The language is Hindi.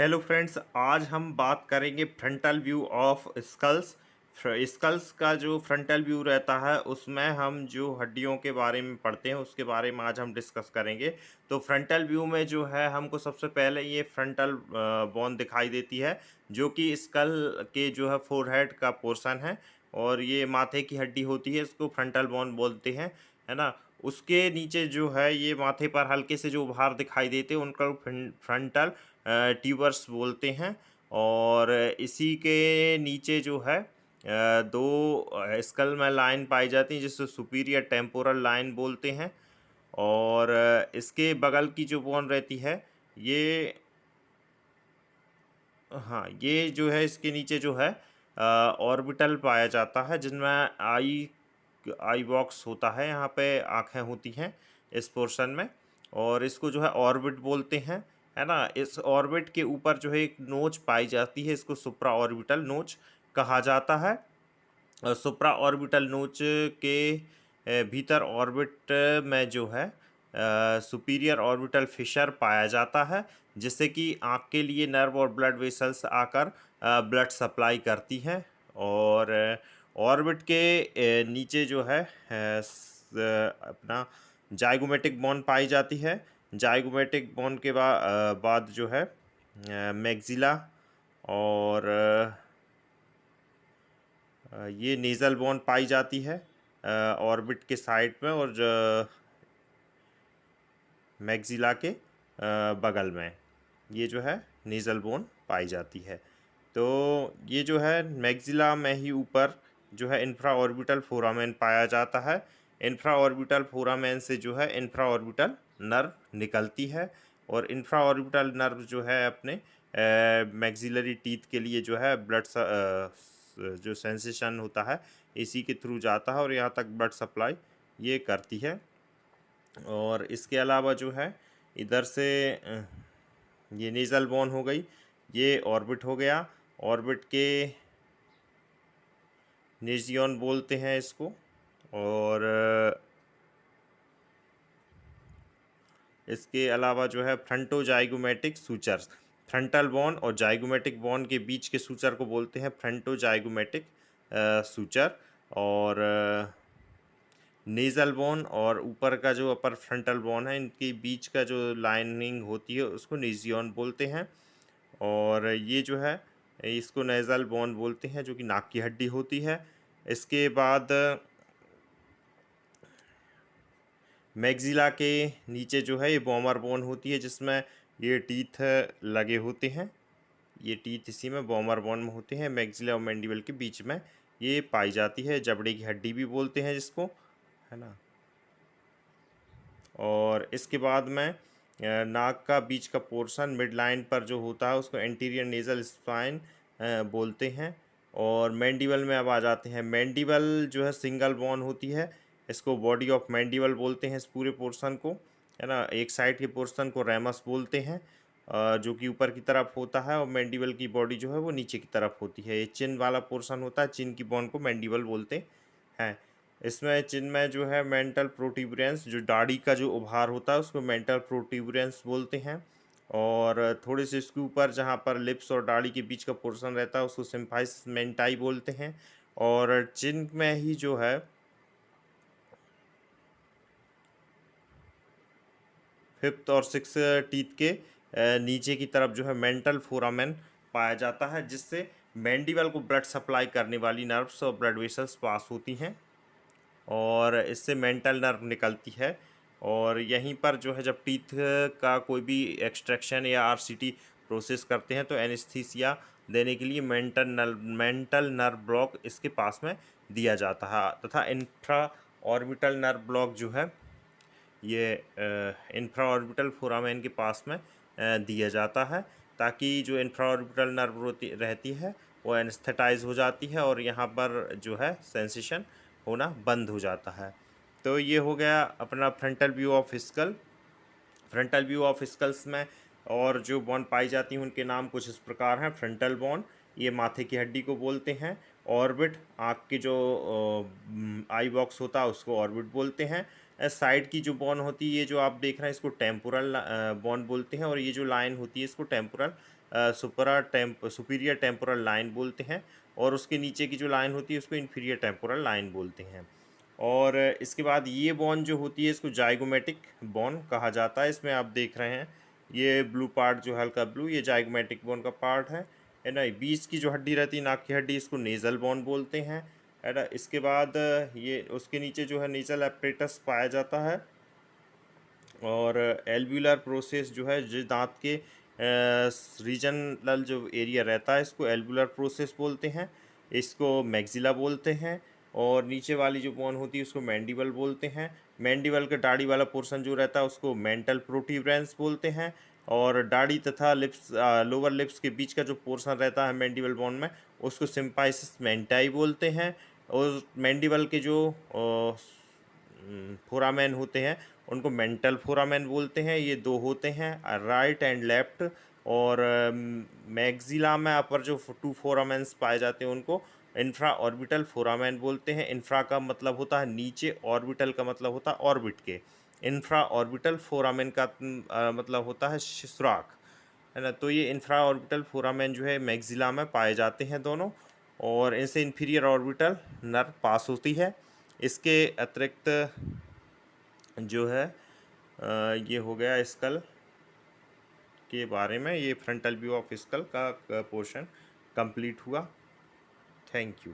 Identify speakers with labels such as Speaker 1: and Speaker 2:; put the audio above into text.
Speaker 1: हेलो फ्रेंड्स, आज हम बात करेंगे frontal view of skulls. Skulls का जो फ्रंटल व्यू रहता है उसमें हम जो हड्डियों के बारे में पढ़ते हैं उसके बारे में आज हम डिस्कस करेंगे। तो फ्रंटल व्यू में जो है हमको सबसे पहले ये फ्रंटल बोन दिखाई देती है, जो कि स्कल के जो है फोरहेड का पोर्शन है और ये माथे की हड्डी होती है, इसको फ्रंटल बोन बोलते हैं, है ना। उसके नीचे जो है ये माथे पर हल्के से जो उभार दिखाई देते हैं उनका फ्रंटल ट्यूबर्स बोलते हैं। और इसी के नीचे जो है दो स्कल में लाइन पाई जाती हैं जिसको सुपीरियर टेम्पोरल लाइन बोलते हैं। और इसके बगल की जो बोन रहती है ये, हाँ, ये जो है इसके नीचे जो है ऑर्बिटल पाया जाता है, जिनमें आई आई बॉक्स होता है, यहाँ पे आँखें होती हैं इस पोर्शन में। और इसको जो है ऑर्बिट बोलते हैं, है ना। इस ऑर्बिट के ऊपर जो है एक नोच पाई जाती है, इसको सुप्रा ऑर्बिटल नोच कहा जाता है। सुप्रा ऑर्बिटल नोच के भीतर ऑर्बिट में जो है सुपीरियर ऑर्बिटल फिशर पाया जाता है, जिससे कि आँख के लिए नर्व और ब्लड वेसल्स आकर ब्लड सप्लाई करती हैं। और ऑर्बिट के नीचे जो है अपना जाइगोमेटिक बोन पाई जाती है। जाइगोमेटिक बोन के बाद जो है मैक्सिला और ये नेज़ल बोन पाई जाती है ऑर्बिट के साइड में और मैक्सिला के बगल में ये जो है नेज़ल बोन पाई जाती है। तो ये जो है मैक्सिला में ही ऊपर जो है इंफ्रा ऑर्बिटल फोरामेन पाया जाता है। इंफ्रा ऑर्बिटल फोरामेन से जो है इंफ्रा ऑर्बिटल नर्व निकलती है और इंफ्रा ऑर्बिटल नर्व जो है अपने मैक्सिलरी टीथ के लिए जो है ब्लड जो सेंसेशन होता है इसी के थ्रू जाता है और यहाँ तक ब्लड सप्लाई ये करती है। और इसके अलावा जो है इधर से ये नेज़ल बोन हो गई, ये ऑर्बिट हो गया। ऑर्बिट के नेजियन बोलते हैं इसको। और इसके अलावा जो है fronto zygomatic sutures, frontal bone और जाइगोमेटिक बोन के बीच के सूचर को बोलते हैं फ्रंटो जाइगोमेटिक सूचर। और नेज़ल बोन और ऊपर का जो अपर फ्रंटल बोन है इनके बीच का जो लाइनिंग होती है उसको नेजियन बोलते हैं। और ये जो है इसको नेज़ल बोन बोलते हैं, जो कि नाक की हड्डी होती है। इसके बाद मैक्सिला के नीचे जो है ये बोमर बोन होती है, जिसमें ये टीथ लगे होते हैं। ये टीथ इसी में बोमर बोन में होते हैं, मैक्सिला और मैंडिबल के बीच में ये पाई जाती है। जबड़े की हड्डी भी बोलते हैं जिसको, है ना। और इसके बाद में नाक का बीच का पोर्शन मिड लाइन पर जो होता है उसको एंटीरियर नेज़ल स्पाइन बोलते हैं। और मैंडिबल में अब आ जाते हैं। मैंडिबल जो है सिंगल बोन होती है, इसको बॉडी ऑफ मैंडिबल बोलते हैं इस पूरे पोर्शन को, है ना। एक साइड के पोर्शन को रेमस बोलते हैं जो कि ऊपर की तरफ होता है और मैंडिबल की बॉडी जो है वो नीचे की तरफ होती है। ये चिन वाला पोर्शन होता है, चिन की बोन को मैंडिबल बोलते हैं। इसमें चिन में जो है मेंटल प्रोट्यूबरेंस, जो दाढ़ी का जो उभार होता है उसको मेंटल प्रोट्यूबरेंस बोलते हैं। और थोड़े से इसके ऊपर जहाँ पर लिप्स और दाढ़ी के बीच का पोर्शन रहता है उसको सिम्फाइस मेंटाई बोलते हैं। और चिन में ही जो है फिफ्थ और सिक्स टीथ के नीचे की तरफ जो है मेंटल फोरामेन पाया जाता है, जिससे मैंडिबल को ब्लड सप्लाई करने वाली नर्व्स और ब्लड वेसल्स पास होती हैं और इससे मेंटल नर्व निकलती है। और यहीं पर जो है जब टीथ का कोई भी एक्सट्रैक्शन या आरसीटी प्रोसेस करते हैं तो एनेस्थीसिया देने के लिए मेंटल नर्व ब्लॉक इसके पास में दिया जाता है। तथा इंफ्रा ऑर्बिटल नर्व ब्लॉक जो है ये इंफ्रा ऑर्बिटल फोरामेन के पास में दिया जाता है, ताकि जो इंफ्रा ऑर्बिटल नर्व रहती है वो एनेस्थेटाइज हो जाती है और यहाँ पर जो है सेंसेशन होना बंद हो जाता है। तो ये हो गया अपना frontal view of skull. Frontal view of skulls में और जो बोन पाई जाती हैं उनके नाम कुछ इस प्रकार हैं। फ्रंटल बोन, ये माथे की हड्डी को बोलते हैं। ऑर्बिट, आँख की जो आई बॉक्स होता है उसको ऑर्बिट बोलते हैं। साइड की जो बोन होती है, ये जो आप देख रहे हैं इसको टेम्पोरल बोन बोलते हैं, और ये जो लाइन होती है इसको टेम्पोरल सुपीरियर टेम्पोरल लाइन बोलते हैं, और उसके नीचे की जो लाइन होती है उसको इन्फीरियर टेम्पोरल लाइन बोलते हैं। और इसके बाद ये बोन जो होती है इसको जाइगोमेटिक बोन कहा जाता है। इसमें आप देख रहे हैं ये ब्लू पार्ट जो हल्का ब्लू, ये जाइगोमेटिक बोन का पार्ट है ना। बीच की जो हड्डी रहती है नाक की हड्डी, इसको नेज़ल बोन बोलते हैं, है ना। इसके बाद ये उसके नीचे जो है नेज़ल एपरेटस पाया जाता है, और एल्व्यूलर प्रोसेस जो है जिस दांत के रीजनल जो एरिया रहता है इसको एल्व्यूलर प्रोसेस बोलते हैं, इसको मैक्सिला बोलते हैं। और नीचे वाली जो बोन होती है उसको मैंडिबल बोलते हैं। मैंडिबल का दाढ़ी वाला पोर्शन जो रहता है उसको मेंटल प्रोट्यूबरेंस बोलते हैं। और दाढ़ी तथा लिप्स लोअर लिप्स के बीच का जो पोर्शन रहता है मैंडिबल बोन में उसको सिम्पाइसिस मेंटाई बोलते हैं। और मैंडिबल के जो फोरामेन होते हैं उनको मेंटल फोरामेन बोलते हैं। ये दो होते हैं, राइट एंड लेफ्ट। और मैक्सिला में अपर जो टू फोरामेन्स पाए जाते हैं उनको इंफ्रा ऑर्बिटल फोरामेन बोलते हैं। इंफ्रा का मतलब होता है नीचे, ऑर्बिटल का मतलब होता है ऑर्बिट के। इंफ्रा ऑर्बिटल फोरामेन का मतलब होता है सुराख, है ना। तो ये इंफ्रा ऑर्बिटल फोरामेन जो है मैक्सिला में पाए जाते हैं दोनों, और इनसे इन्फीरियर ऑर्बिटल नर्व पास होती है। इसके अतिरिक्त जो है ये हो गया स्कल के बारे में, ये फ्रंटल व्यू ऑफ स्कल का पोर्शन कंप्लीट हुआ। Thank you.